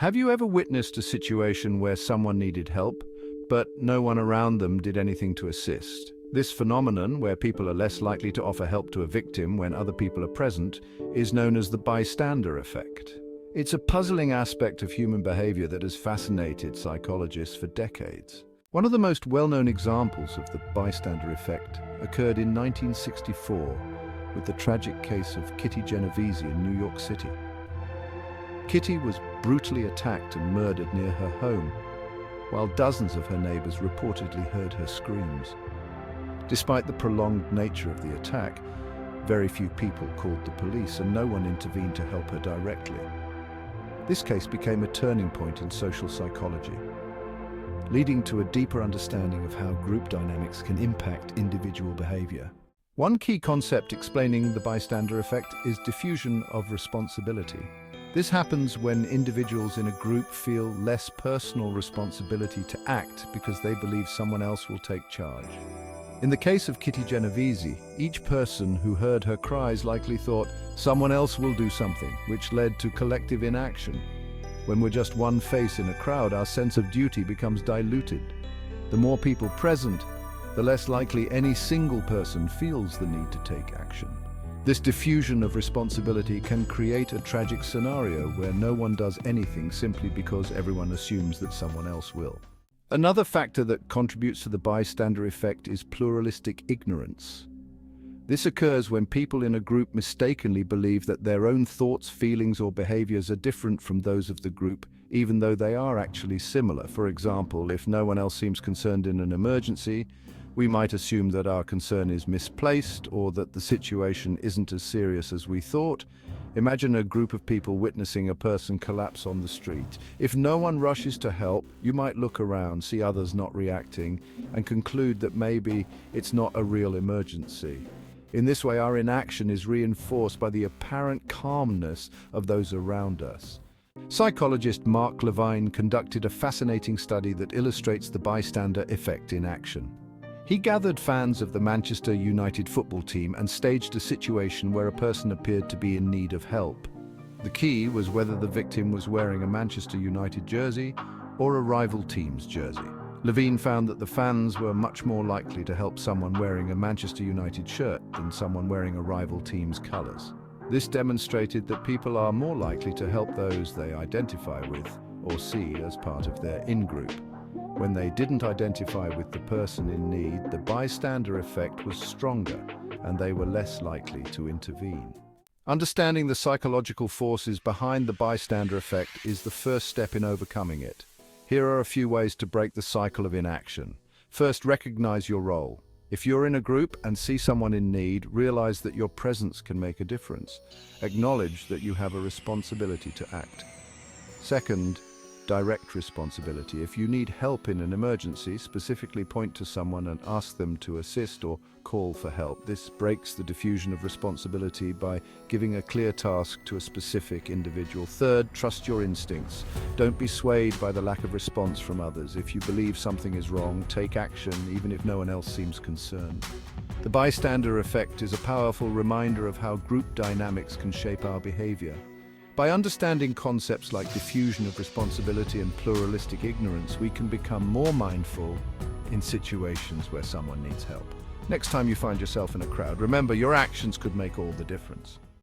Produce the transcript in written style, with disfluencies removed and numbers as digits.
Have you ever witnessed a situation where someone needed help, but no one around them did anything to assist? This phenomenon, where people are less likely to offer help to a victim when other people are present, is known as the bystander effect. It's a puzzling aspect of human behavior that has fascinated psychologists for decades. One of the most well-known examples of the bystander effect occurred in 1964 with the tragic case of Kitty Genovese in New York City. Kitty was brutally attacked and murdered near her home, while dozens of her neighbors reportedly heard her screams. Despite the prolonged nature of the attack, very few people called the police and no one intervened to help her directly. This case became a turning point in social psychology, leading to a deeper understanding of how group dynamics can impact individual behavior. One key concept explaining the bystander effect is diffusion of responsibility. This happens when individuals in a group feel less personal responsibility to act because they believe someone else will take charge. In the case of Kitty Genovese, each person who heard her cries likely thought, someone else will do something, which led to collective inaction. When we're just one face in a crowd, our sense of duty becomes diluted. The more people present, the less likely any single person feels the need to take action. This diffusion of responsibility can create a tragic scenario where no one does anything simply because everyone assumes that someone else will. Another factor that contributes to the bystander effect is pluralistic ignorance. This occurs when people in a group mistakenly believe that their own thoughts, feelings, or behaviors are different from those of the group, even though they are actually similar. For example, if no one else seems concerned in an emergency, we might assume that our concern is misplaced or that the situation isn't as serious as we thought. Imagine a group of people witnessing a person collapse on the street. If no one rushes to help, you might look around, see others not reacting, and conclude that maybe it's not a real emergency. In this way, our inaction is reinforced by the apparent calmness of those around us. Psychologist Mark Levine conducted a fascinating study that illustrates the bystander effect in action. He gathered fans of the Manchester United football team and staged a situation where a person appeared to be in need of help. The key was whether the victim was wearing a Manchester United jersey or a rival team's jersey. Levine found that the fans were much more likely to help someone wearing a Manchester United shirt than someone wearing a rival team's colours. This demonstrated that people are more likely to help those they identify with or see as part of their in-group. When they didn't identify with the person in need, the bystander effect was stronger and they were less likely to intervene. Understanding the psychological forces behind the bystander effect is the first step in overcoming it. Here are a few ways to break the cycle of inaction. First, recognize your role. If you're in a group and see someone in need, realize that your presence can make a difference. Acknowledge that you have a responsibility to act. Second, direct responsibility. If you need help in an emergency, specifically point to someone and ask them to assist or call for help. This breaks the diffusion of responsibility by giving a clear task to a specific individual. Third, trust your instincts. Don't be swayed by the lack of response from others. If you believe something is wrong, take action, even if no one else seems concerned. The bystander effect is a powerful reminder of how group dynamics can shape our behavior. By understanding concepts like diffusion of responsibility and pluralistic ignorance, we can become more mindful in situations where someone needs help. Next time you find yourself in a crowd, remember your actions could make all the difference.